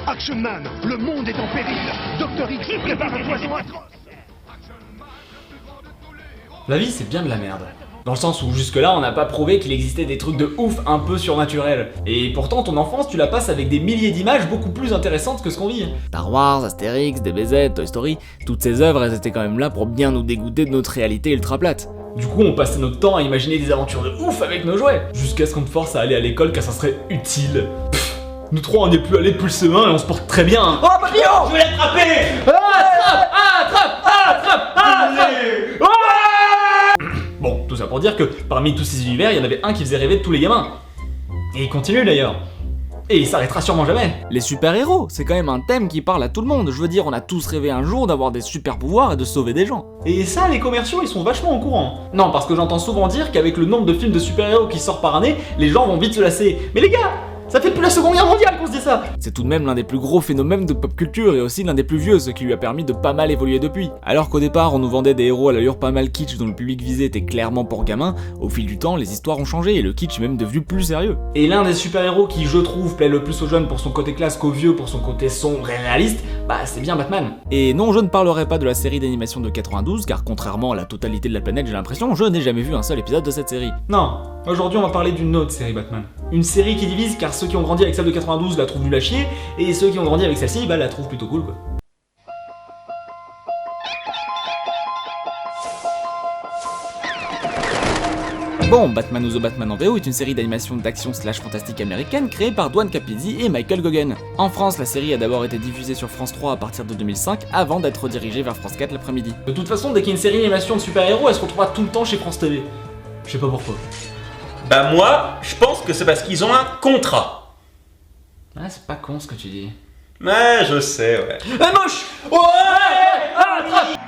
Action Man, le monde est en péril. Dr. X prépare un poison atroce. La vie, c'est bien de la merde. Dans le sens où jusque-là, on n'a pas prouvé qu'il existait des trucs de ouf un peu surnaturels. Et pourtant, ton enfance, tu la passes avec des milliers d'images beaucoup plus intéressantes que ce qu'on vit. Star Wars, Astérix, DBZ, Toy Story, toutes ces œuvres, elles étaient quand même là pour bien nous dégoûter de notre réalité ultra plate. Du coup, on passait notre temps à imaginer des aventures de ouf avec nos jouets. Jusqu'à ce qu'on te force à aller à l'école car ça serait utile. Pff, nous trois, on n'est plus allés depuis le CE1 et on se porte très bien. Oh, papillon! Je vais l'attraper! Attrape! Bon, tout ça pour dire que parmi tous ces univers, il y en avait un qui faisait rêver de tous les gamins. Et il continue d'ailleurs. Et il s'arrêtera sûrement jamais. Les super-héros, c'est quand même un thème qui parle à tout le monde. Je veux dire, on a tous rêvé un jour d'avoir des super-pouvoirs et de sauver des gens. Et ça, les commerciaux, ils sont vachement au courant. Non, parce que j'entends souvent dire qu'avec le nombre de films de super-héros qui sortent par année, les gens vont vite se lasser. Mais les gars, ça fait depuis la Seconde Guerre mondiale qu'on se dit ça. C'est tout de même l'un des plus gros phénomènes de pop culture et aussi l'un des plus vieux, ce qui lui a permis de pas mal évoluer depuis. Alors qu'au départ, on nous vendait des héros à l'allure pas mal kitsch dont le public visé était clairement pour gamins, au fil du temps, les histoires ont changé et le kitsch est même devenu plus sérieux. Et l'un des super-héros qui, je trouve, plaît le plus aux jeunes pour son côté classe qu'aux vieux pour son côté sombre et réaliste, bah c'est bien Batman. Et non, je ne parlerai pas de la série d'animation de 92, car contrairement à la totalité de la planète, j'ai l'impression, je n'ai jamais vu un seul épisode de cette série. Non, aujourd'hui on va parler d'une autre série Batman. Une série qui divise car ceux qui ont grandi avec celle de 92 la trouvent nulle à chier, et ceux qui ont grandi avec celle-ci, bah la trouvent plutôt cool quoi. Bon, Batman ou The Batman en VO est une série d'animation d'action slash fantastique américaine créée par Dwan Capizzi et Michael Goguen. En France, la série a d'abord été diffusée sur France 3 à partir de 2005 avant d'être redirigée vers France 4 l'après-midi. De toute façon, dès qu'il y a une série d'animation de super-héros, elle se retrouvera tout le temps chez France TV. Je sais pas pourquoi. Bah moi, je pense que c'est parce qu'ils ont un contrat. Ah, c'est pas con ce que tu dis. Ouais, je sais, ouais. La moche! Ouais! Ah, attrape!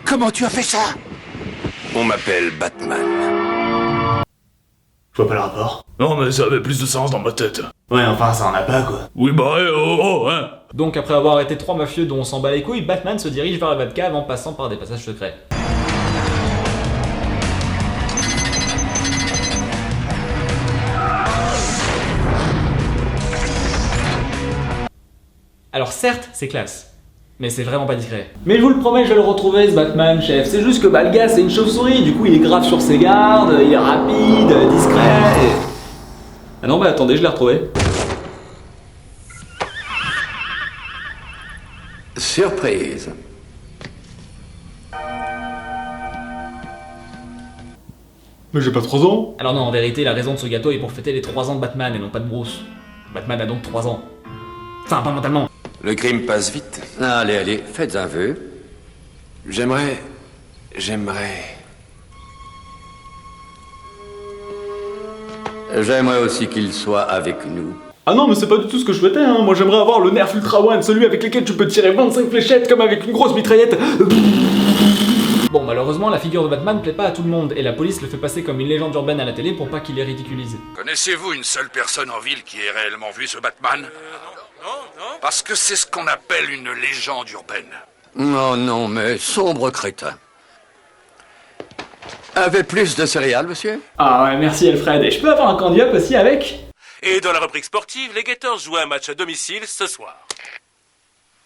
Comment tu as fait ça? On m'appelle Batman. Je vois pas le rapport. Non mais ça avait plus de sens dans ma tête. Ouais, enfin, ça en a pas, quoi. Oui bah hein. Donc après avoir arrêté 3 mafieux dont on s'en bat les couilles, Batman se dirige vers la Batcave en passant par des passages secrets. Alors certes, c'est classe, mais c'est vraiment pas discret. Mais je vous le promets, je vais le retrouver ce Batman, chef. C'est juste que bah, le gars c'est une chauve-souris, du coup il est grave sur ses gardes, il est rapide, discret et... Ah non bah attendez, je l'ai retrouvé. Surprise. Mais j'ai pas 3 ans. Alors non, en vérité, la raison de ce gâteau est pour fêter les 3 ans de Batman et non pas de Bruce. Batman a donc 3 ans. Enfin, pas mentalement. Le crime passe vite. Allez, allez, faites un vœu. J'aimerais... J'aimerais aussi qu'il soit avec nous. Ah non mais c'est pas du tout ce que je souhaitais hein. Moi j'aimerais avoir le Nerf Ultra One, celui avec lequel tu peux tirer 25 fléchettes comme avec une grosse mitraillette. Bon, malheureusement, la figure de Batman plaît pas à tout le monde et la police le fait passer comme une légende urbaine à la télé pour pas qu'il les ridiculise. Connaissez-vous une seule personne en ville qui ait réellement vu ce Batman? Non. Parce que c'est ce qu'on appelle une légende urbaine. Oh non, mais sombre crétin. Avez plus de céréales, monsieur? Ah ouais, merci Alfred. Et je peux avoir un candy up aussi avec? Et dans la rubrique sportive, les Gators jouent un match à domicile ce soir.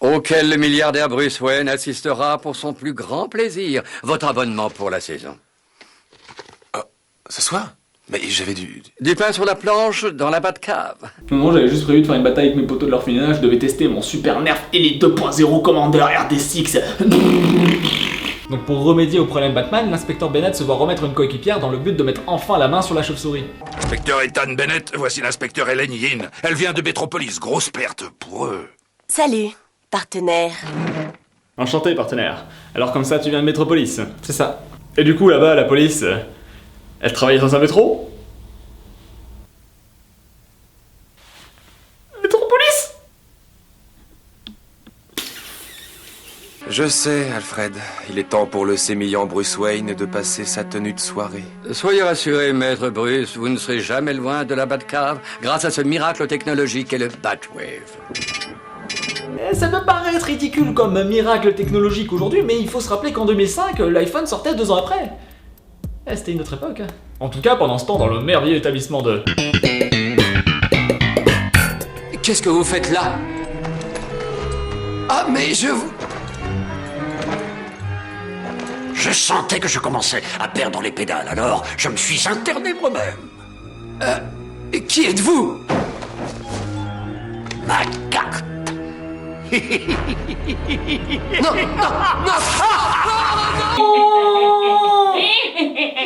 Auquel le milliardaire Bruce Wayne assistera pour son plus grand plaisir. Votre abonnement pour la saison. Ce soir? Mais j'avais dû... Du pain sur la planche dans la Batcave. Non, j'avais juste prévu de faire une bataille avec mes potos de l'orphelinat, je devais tester mon super Nerf Elite 2.0 Commander RD6. Donc pour remédier au problème Batman, l'inspecteur Bennett se voit remettre une coéquipière dans le but de mettre enfin la main sur la chauve-souris. Inspecteur Ethan Bennett, voici l'inspecteur Helen Yin. Elle vient de Metropolis, grosse perte pour eux. Salut, partenaire. Enchanté, partenaire. Alors comme ça, tu viens de Metropolis. C'est ça. Et du coup, là-bas, la police... Elle travaille dans un métro? Métropolis? Je sais, Alfred. Il est temps pour le sémillant Bruce Wayne de passer sa tenue de soirée. Soyez rassuré, maître Bruce, vous ne serez jamais loin de la Batcave grâce à ce miracle technologique qu'est le Batwave. Ça peut paraître ridicule comme miracle technologique aujourd'hui, mais il faut se rappeler qu'en 2005, l'iPhone sortait 2 ans après. C'était une autre époque. En tout cas, pendant ce temps, dans le merveilleux établissement de... Qu'est-ce que vous faites là? Ah, mais je vous... Je sentais que je commençais à perdre les pédales, alors je me suis interné moi-même. Qui êtes-vous? Ma carte. Non, non,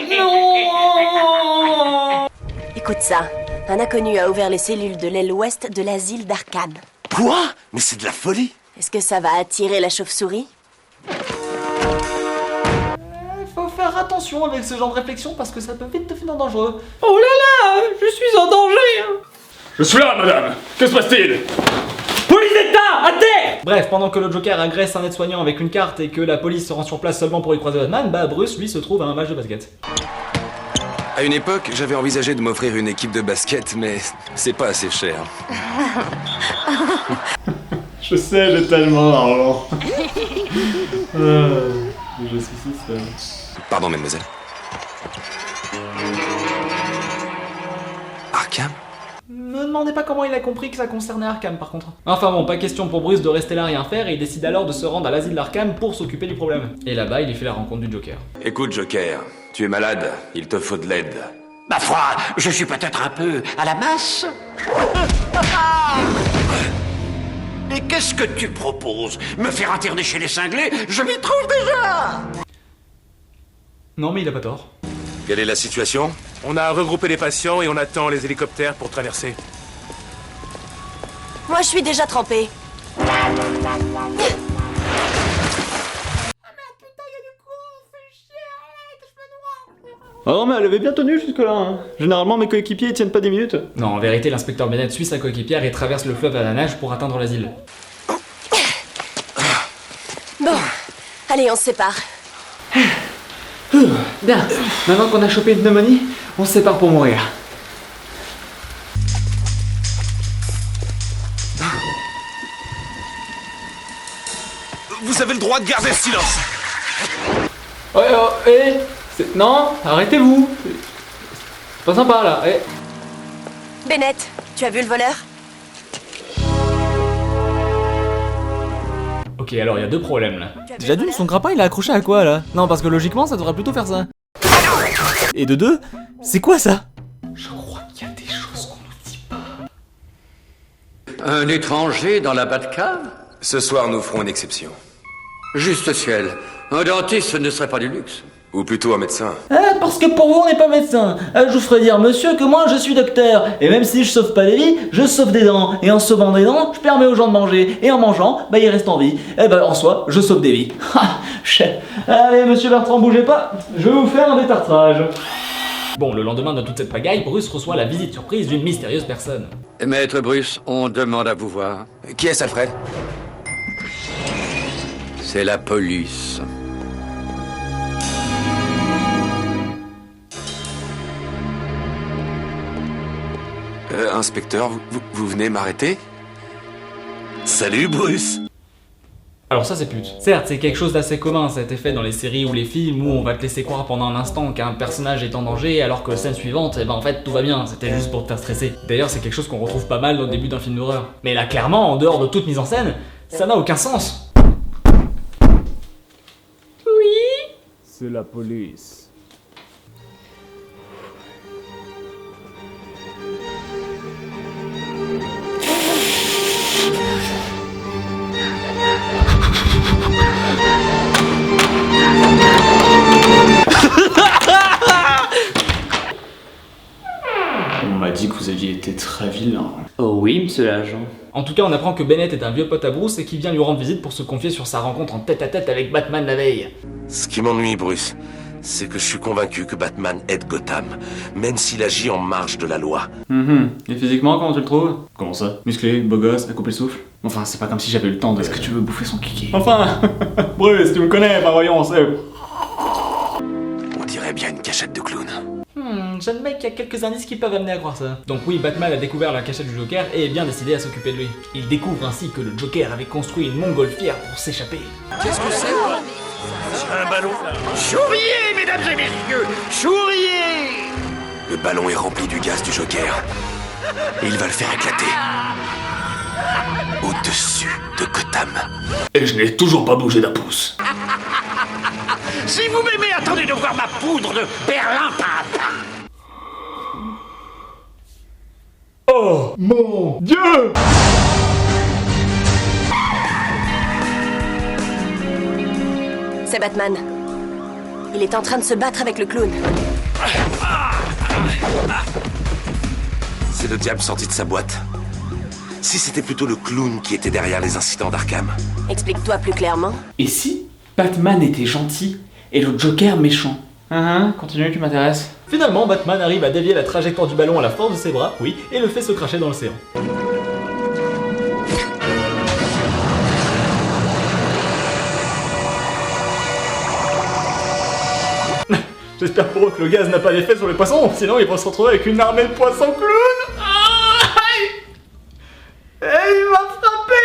non, Écoute ça. Un inconnu a ouvert les cellules de l'aile ouest de l'asile d'Arkham. Quoi? Mais c'est de la folie. Est-ce que ça va attirer la chauve-souris? Faut faire attention avec ce genre de réflexion parce que ça peut vite devenir dangereux. Oh là là, je suis en danger. Je suis là, madame. Que se passe-t-il? Police d'État, à terre! Bref, pendant que le Joker agresse un aide-soignant avec une carte et que la police se rend sur place seulement pour y croiser Batman, bah Bruce lui se trouve à un match de basket. À une époque, j'avais envisagé de m'offrir une équipe de basket, mais c'est pas assez cher. Je sais, j'ai tellement d'argent. Je suis si seul. Pardon, mademoiselle. Arkham? Me demandez pas comment il a compris que ça concernait Arkham par contre. Enfin bon, pas question pour Bruce de rester là rien faire et il décide alors de se rendre à l'asile d'Arkham pour s'occuper du problème. Et là-bas, il y fait la rencontre du Joker. Écoute, Joker, tu es malade, il te faut de l'aide. Ma foi, je suis peut-être un peu à la masse. Et qu'est-ce que tu proposes? Me faire interner chez les cinglés? Je m'y trouve déjà. Non mais il a pas tort. Quelle est la situation? On a regroupé les patients et on attend les hélicoptères pour traverser. Moi, je suis déjà trempée. Ah non, mais elle avait bien tenu jusque-là. Hein. Généralement, mes coéquipiers ils tiennent pas 10 minutes. Non, en vérité, l'inspecteur Bennett suit sa coéquipière et traverse le fleuve à la nage pour atteindre l'asile. Bon, allez, on se sépare. Bien, maintenant qu'on a chopé une pneumonie, on se sépare pour mourir. Vous avez le droit de garder le silence. Non, arrêtez-vous. C'est pas sympa là. Bennett, tu as vu le voleur? Ok, alors il y a deux problèmes là. Déjà d'une, son grappin il est accroché à quoi là? Non, parce que logiquement ça devrait plutôt faire ça. Et de deux, c'est quoi ça? Je crois qu'il y a des choses qu'on nous dit pas. Un étranger dans la Batcave? Ce soir, nous ferons une exception. Juste ciel. Un dentiste ce ne serait pas du luxe. Ou plutôt un médecin. Parce que pour vous on n'est pas médecin. Je vous ferai dire monsieur que moi je suis docteur. Et même si je sauve pas des vies, je sauve des dents. Et en sauvant des dents, je permets aux gens de manger. Et en mangeant, bah ils restent en vie. Et bah en soi, je sauve des vies. Allez monsieur Bertrand, bougez pas. Je vais vous faire un détartrage. Bon, le lendemain de toute cette pagaille, Bruce reçoit la visite surprise d'une mystérieuse personne. Maître Bruce, on demande à vous voir. Qui est-ce, Alfred? C'est la police. Inspecteur, vous venez m'arrêter? Salut, Bruce. Alors ça c'est pute. Certes, c'est quelque chose d'assez commun, ça a été fait dans les séries ou les films où on va te laisser croire pendant un instant qu'un personnage est en danger alors que scène suivante, en fait tout va bien, c'était juste pour te faire stresser. D'ailleurs c'est quelque chose qu'on retrouve pas mal au début d'un film d'horreur. Mais là clairement, en dehors de toute mise en scène, ça n'a aucun sens. Oui? C'est la police. On m'a dit que vous aviez été très vilain. Oh oui, monsieur l'agent. En tout cas, on apprend que Bennett est un vieux pote à Bruce et qu'il vient lui rendre visite pour se confier sur sa rencontre en tête-à-tête avec Batman la veille. Ce qui m'ennuie, Bruce, c'est que je suis convaincu que Batman aide Gotham, même s'il agit en marge de la loi. Et physiquement, comment tu le trouves? Comment ça? Musclé, beau gosse, à couper le souffle? Enfin, c'est pas comme si j'avais eu le temps de... Est-ce que tu veux bouffer son kiki? Enfin Bruce, tu me connais, bah voyons, c'est... On dirait bien une cachette de clown. J'admets qu'il y a quelques indices qui peuvent amener à croire ça. Donc oui, Batman a découvert la cachette du Joker et est bien décidé à s'occuper de lui. Il découvre ainsi que le Joker avait construit une montgolfière pour s'échapper. Qu'est-ce que c'est? C'est un ballon. Souriez, mesdames et messieurs, souriez. Le ballon est rempli du gaz du Joker. Et il va le faire éclater. Au-dessus de Gotham. Et je n'ai toujours pas bougé d'un pouce. Si vous m'aimez, attendez de voir ma poudre de perlimpinpin. Oh mon Dieu! C'est Batman. Il est en train de se battre avec le clown. C'est le diable sorti de sa boîte. Si c'était plutôt le clown qui était derrière les incidents d'Arkham. Explique-toi plus clairement. Et si Batman était gentil et le Joker méchant? Continue, tu m'intéresses. Finalement, Batman arrive à dévier la trajectoire du ballon à la force de ses bras, oui, et le fait se cracher dans l'océan. J'espère pour eux que le gaz n'a pas d'effet sur les poissons, sinon ils vont se retrouver avec une armée de poissons clowns. Et il m'a frappé.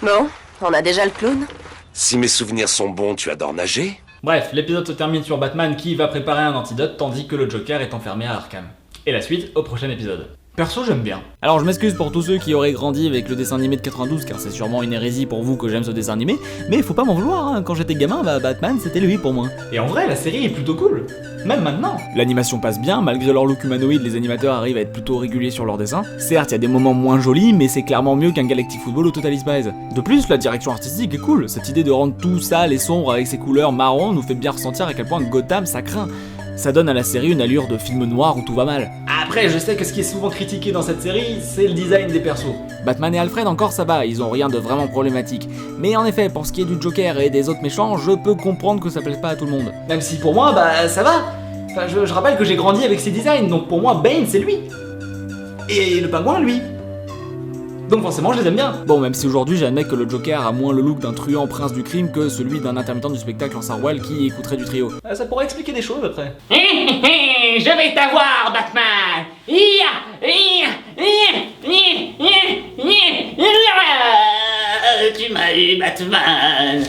Bon, on a déjà le clown. Si mes souvenirs sont bons, tu adores nager? Bref, l'épisode se termine sur Batman qui va préparer un antidote tandis que le Joker est enfermé à Arkham. Et la suite au prochain épisode. Perso, j'aime bien. Alors je m'excuse pour tous ceux qui auraient grandi avec le dessin animé de 92, car c'est sûrement une hérésie pour vous que j'aime ce dessin animé, mais faut pas m'en vouloir, hein. Quand j'étais gamin, Batman c'était lui pour moi. Et en vrai, la série est plutôt cool. Même maintenant. L'animation passe bien, malgré leur look humanoïde, les animateurs arrivent à être plutôt réguliers sur leur dessin. Certes, il y a des moments moins jolis, mais c'est clairement mieux qu'un Galactic Football au Total Spies. De plus, la direction artistique est cool, cette idée de rendre tout sale et sombre avec ses couleurs marron nous fait bien ressentir à quel point Gotham ça craint. Ça donne à la série une allure de film noir où tout va mal. Après, je sais que ce qui est souvent critiqué dans cette série, c'est le design des persos. Batman et Alfred encore ça va, ils ont rien de vraiment problématique. Mais en effet, pour ce qui est du Joker et des autres méchants, je peux comprendre que ça plaise pas à tout le monde. Même si pour moi, ça va. Enfin, je rappelle que j'ai grandi avec ces designs, donc pour moi, Bane c'est lui. Et le pingouin, lui. Donc forcément, je les aime bien. Bon, même si aujourd'hui j'admets que le Joker a moins le look d'un truand prince du crime que celui d'un intermittent du spectacle en Sarwell qui écouterait du trio. Ça pourrait expliquer des choses après. Je vais t'avoir, Batman. Tu m'as eu, Batman.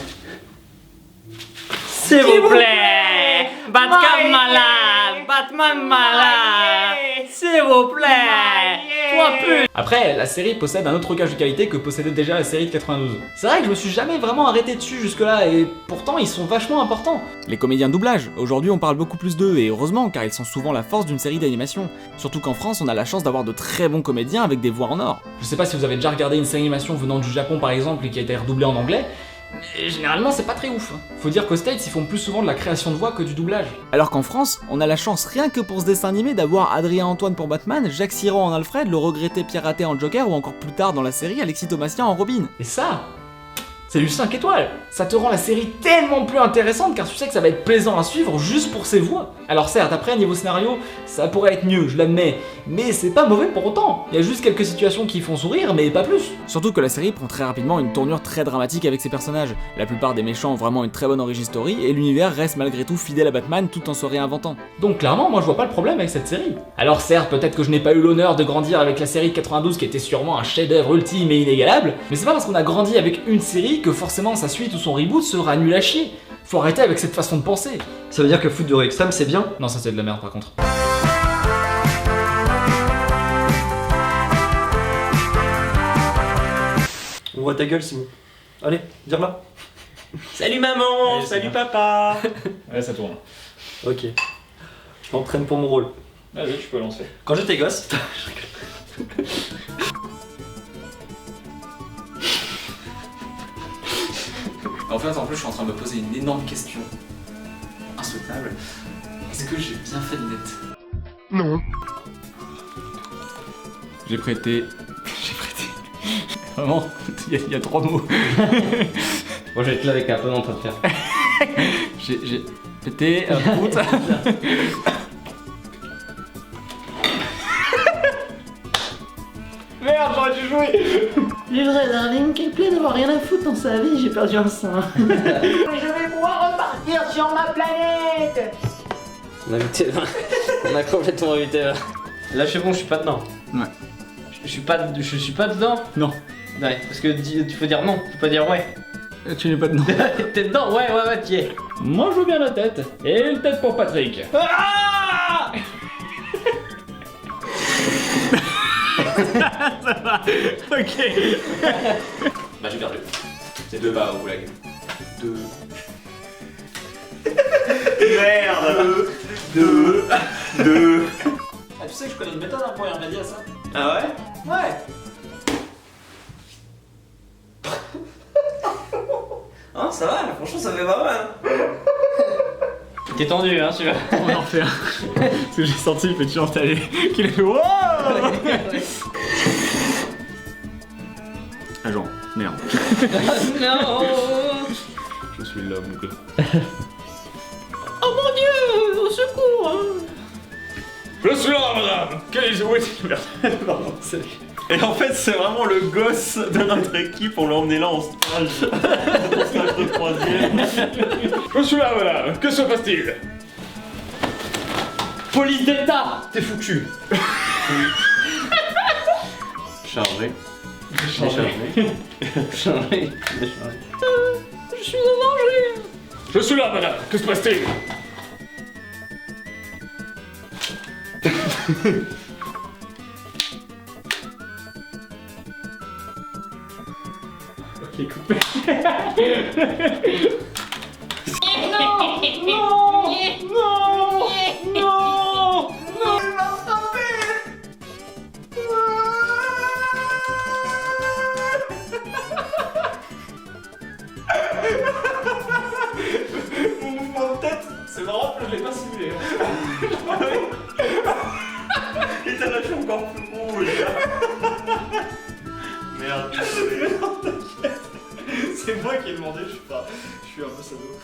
S'il vous plaît, Batman malade, Batman malade, s'il vous plaît, toi pute. Après, la série possède un autre gage de qualité que possédait déjà la série de 92. C'est vrai que je me suis jamais vraiment arrêté dessus jusque-là, et pourtant ils sont vachement importants. Les comédiens de doublage, aujourd'hui on parle beaucoup plus d'eux, et heureusement, car ils sont souvent la force d'une série d'animation. Surtout qu'en France, on a la chance d'avoir de très bons comédiens avec des voix en or. Je sais pas si vous avez déjà regardé une série d'animation venant du Japon par exemple et qui a été redoublée en anglais, mais généralement c'est pas très ouf. Faut dire qu'aux States ils font plus souvent de la création de voix que du doublage. Alors qu'en France, on a la chance rien que pour ce dessin animé d'avoir Adrien Antoine pour Batman, Jacques Siron en Alfred, le regretté Pierre Raté en Joker ou encore plus tard dans la série Alexis Thomasian en Robin. Et ça, c'est du 5 étoiles. Ça te rend la série tellement plus intéressante car tu sais que ça va être plaisant à suivre juste pour ses voix. Alors certes, après niveau scénario, ça pourrait être mieux, je l'admets, mais c'est pas mauvais pour autant. Il y a juste quelques situations qui font sourire, mais pas plus. Surtout que la série prend très rapidement une tournure très dramatique avec ses personnages. La plupart des méchants ont vraiment une très bonne origin story et l'univers reste malgré tout fidèle à Batman tout en se réinventant. Donc clairement, moi je vois pas le problème avec cette série. Alors certes, peut-être que je n'ai pas eu l'honneur de grandir avec la série de 92 qui était sûrement un chef-d'œuvre ultime et inégalable, mais c'est pas parce qu'on a grandi avec une série que forcément sa suite ou son reboot sera nul à chier. Faut arrêter avec cette façon de penser. Ça veut dire que foutre de Rexham c'est bien? Non, ça c'est de la merde par contre. On voit ta gueule Simon. Allez, dire-la. Salut maman, salut papa. Ouais, ça tourne. Ok. Je m'entraîne pour mon rôle. Vas-y, tu peux lancer. Quand j'étais gosse... En fait, je suis en train de me poser une énorme question. Insoutenable. Est-ce que j'ai bien fait de naître? Non. J'ai prêté. Vraiment, il y a 3 mots. Moi j'allais te là avec un peu en train de faire. J'ai pété un foot. Merde, j'aurais dû jouer. Les vrais darling, quel plaît d'avoir rien à foutre dans sa vie, j'ai perdu un sein. Je vais pouvoir repartir sur ma planète. On a complètement évité. Là, je suis bon, je suis pas dedans. Ouais. Je suis pas dedans. Non. Ouais, parce que tu faut dire non, faut pas dire ouais. Tu n'es pas dedans. T'es dedans, ouais, t'y es. Moi, je veux bien la tête. Et une tête pour Patrick. Ah Ça va. Ok. Bah j'ai perdu. C'est 2 bas au goulag. 2. Merde. 2. Ah, tu sais que je connais une méthode pour y remédier à ça. Ah ouais? Ouais. Hein, ça va, franchement, ça fait pas mal. T'es tendu, hein, celui-là. On va en faire un. Parce que j'ai senti le petit installé qu'il a fait wow. Ah genre, merde. Non. Je suis l'homme, quoi. Oh mon dieu, au secours. Je suis là, madame. Pardon, c'est... Et en fait, c'est vraiment le gosse de notre équipe, on l'a emmené là en stage. En stage de 3ème. Je suis là, madame. Que se passe-t-il? Police d'État, t'es foutu. Chargé. Chargé. Je suis en danger. Je suis là, madame. Que se passe-t-il? Ok, coupé. Mon mouvement de tête, c'est marrant que je l'ai pas simulé. Et t'as lâché encore plus rouge. Merde, désolé. C'est moi qui ai demandé, je suis un peu sado.